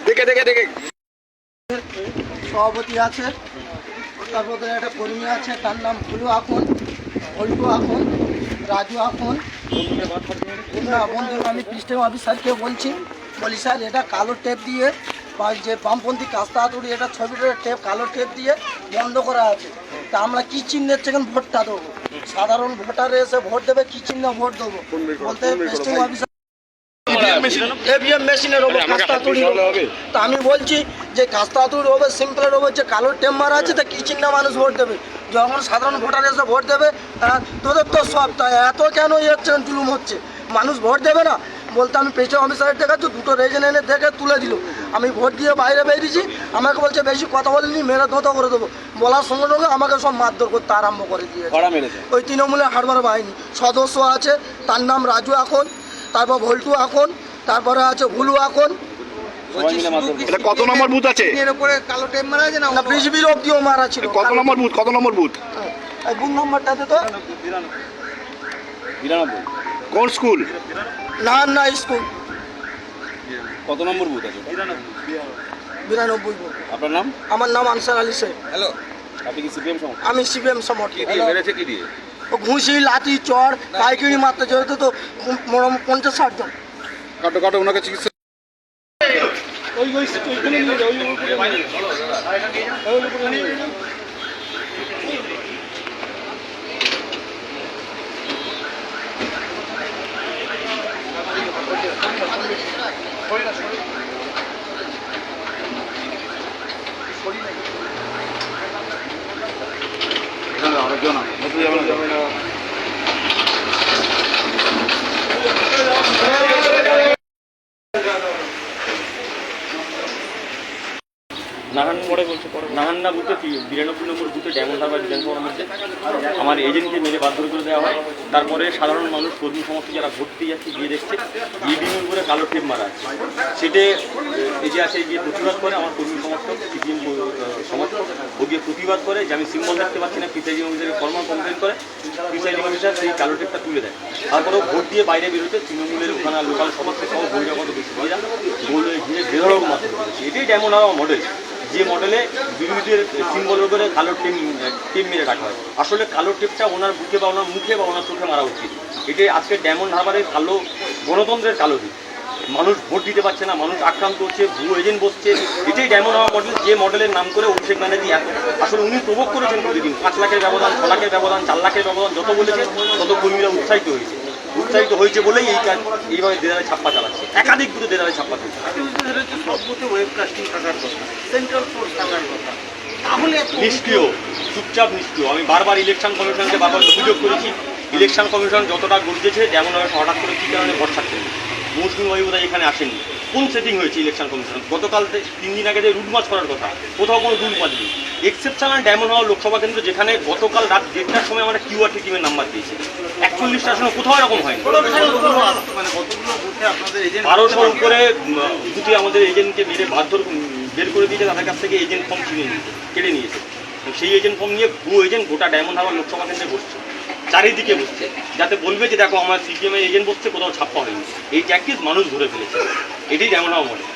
দেখে দেখে দেখে সভাপতি আছে, তারপরে একটা কর্মী আছে, তার নাম ভুলু আখন, ভল্টু আখন, রাজু আখন। না বন্ধু, আমি পিস্টেম অফিসারকে বলি স্যার এটা কালো টেপ দিয়ে বা যে বামপন্থী কাস্তা হাতুড়ি এটা ছবিটার টেপ কালো টেপ দিয়ে বন্ধ করা আছে। তা আমরা কী চিহ্নের থেকে ভোটটা দেবো? সাধারণ ভোটারে এসে ভোট দেবে, কী চিহ্ন ভোট দেবো বলতে পিস্টেম অফিসার এভিএম মেশিনের ওপর কাস্তা হাতুড়ি হবে। তা আমি বলছি যে কাস্তা হাতুড়ি হবে, সিম্পলের ওপর যে কালো টেপ মারা আছে, তা কী চিহ্ন মানুষ ভোট দেবে? যখন সাধারণ ভোটার এসে ভোট দেবে, তোদের তো সব তাই এত কেন জুলুম হচ্ছে, মানুষ ভোট দেবে না বলতে আমি পেছনে অফিসারের দেখাচ্ছি, দুটো রেজেন এনে দেখে তুলে দিল। আমি ভোট দিয়ে বাইরে বেরিয়েছি, আমাকে বলছে বেশি কথা বলিনি, মেরে ধোঁতা করে দেবো। বলার সঙ্গে সঙ্গে আমাকে সব মারধর করতে আরম্ভ করে দিয়েছে। ওই তৃণমূলের হাড়বার বাহিনী সদস্য আছে, তার নাম রাজু আখন, তারপর ভল্টু আখন, তারপরে আছে ভুলু আখন। কত নম্বর বুথ আছে? কালো টেপ মারা আছে না, বিজেপির অব্দিও মারা ছিল। কত নম্বর বুথ? কত নম্বর বুথ? বুথ নম্বরটাতে তো 92। কোন স্কুল? না স্কুল। কত নম্বর বুথ আছে? 92 বুথ। আপনার নাম? আমার নাম আনসার আলী শেখ। হ্যালো, আপনি কি সিপিএম সমর্থক? আমি সিপিএম সমর্থক। মেরেছে কি দিয়ে? ঘুষি, লাঠি, চড়, পাইকিরি মারতে যেতে তো 50-60 জন। কাটো ওনাকে চিকিৎসা। আরেকজন যাবে না। নাহান্না বুথে 92 নম্বর বুথে ডায়মন্ড হারবার বিধানসভার মধ্যে আমার এজেন্টকে মেরে বাধ্য করে দেওয়া হয়। তারপরে সাধারণ মানুষ, কর্মী সমর্থক যারা ভোট দিয়ে যাচ্ছে, গিয়ে দেখছে ইভিএমের উপরে কালো টেপ মারা আছে। সেটে এজে আসে গিয়ে প্রতিবাদ করে, আমার কর্মী সমর্থক সিপিএম সমর্থক ও গিয়ে প্রতিবাদ করে যে আমি সিম্বল দেখতে পাচ্ছি না। প্রিসাইডিং অফিসারকে ফর্মাল কমপ্লেন করে, প্রিসাইডিং অফিসার সেই কালো টেপটা তুলে দেয়। তারপরেও ভোট দিয়ে বাইরে বেরোতে তৃণমূলের ওখানে লোকাল সদস্য সহ বহিরাগত ব্যক্তিরা বলে ঘিরে বেরোরকম মাত্র করেছে। এটাই ডায়মন্ড হারবার মডেল, যে মডেলে বিরোধীদের সিম্বলের উপরে কালো টেপ মেরে রাখা হয়। আসলে কালো টেপটা ওনার বুকে বা ওনার মুখে বা ওনার চোখে মারা উচিত। এটাই আজকে ডায়মন্ড হারবারের কালো গণতন্ত্রের কালো দিক। মানুষ ভোট দিতে পারছে না, মানুষ আক্রান্ত হচ্ছে, ভুয়ো এজেন্ট বসছে। এটাই ডায়মন্ড হারবার মডেল, যে মডেলের নাম করে অভিষেক ব্যানার্জি আসলে উনি প্রভোগ করেছেন প্রতিদিন। 5 লাখের ব্যবধান, 6 লাখের ব্যবধান, 4 লাখের ব্যবধান, যত বলেছে তত কর্মীরা উৎসাহিত হয়েছে বলেই এই কাজ এইভাবে দেদারে ছাপ্পা চালাচ্ছে। একাধিক বুথে দেদারে ছাপ্পা চলছে। সব বুথে ওয়েবকাস্টিং থাকার কথা, সেন্ট্রাল ফোর্স থাকার কথা, তাহলে নিষ্ক্রিয়, চুপচাপ নিষ্ক্রিয়। আমি বারবার ইলেকশন কমিশনকে অভিযোগ করেছি, ইলেকশন কমিশন যতটা গর্জেছে যেমনভাবে হঠাৎ করে কী কারণে ভোট ছাড়ছেন। মুসলিম বোধহয় এখানে আসেননি। কোন সেটিং হয়েছে ইলেকশন কমিশন? গতকাল 3 দিন আগে যে রুট মার্চ করার কথা, কোথাও কোনো রুট মার্চ নেই। এক্সেপশনাল ডায়মন্ড হারবার লোকসভা কেন্দ্র, যেখানে গতকাল রাত 1:30টার সময় আমরা কিউআরটি টিমের নাম্বার দিয়েছি, 41টা আসনে কোথাও এরকম হয়নি। 1200 উপরে বুথে আমাদের এজেন্টকে মেরে বের করে দিয়েছে, তাদের কাছ থেকে এজেন্ট ফর্ম কেড়ে নিয়েছে। সেই এজেন্ট ফর্ম নিয়ে ভুয়ো এজেন্ট গোটা ডায়মন্ড হারবার লোকসভা কেন্দ্রে বসছে, চারিদিকে বসছে, যাতে বলবে যে দেখো আমার সিপিএমের এজেন্ট বসছে, কোথাও ছাপ্পা হয়নি। এই ট্যাকটিস মানুষ ধরে ফেলেছে। এটাই ডায়মন্ড হারবার মডেল।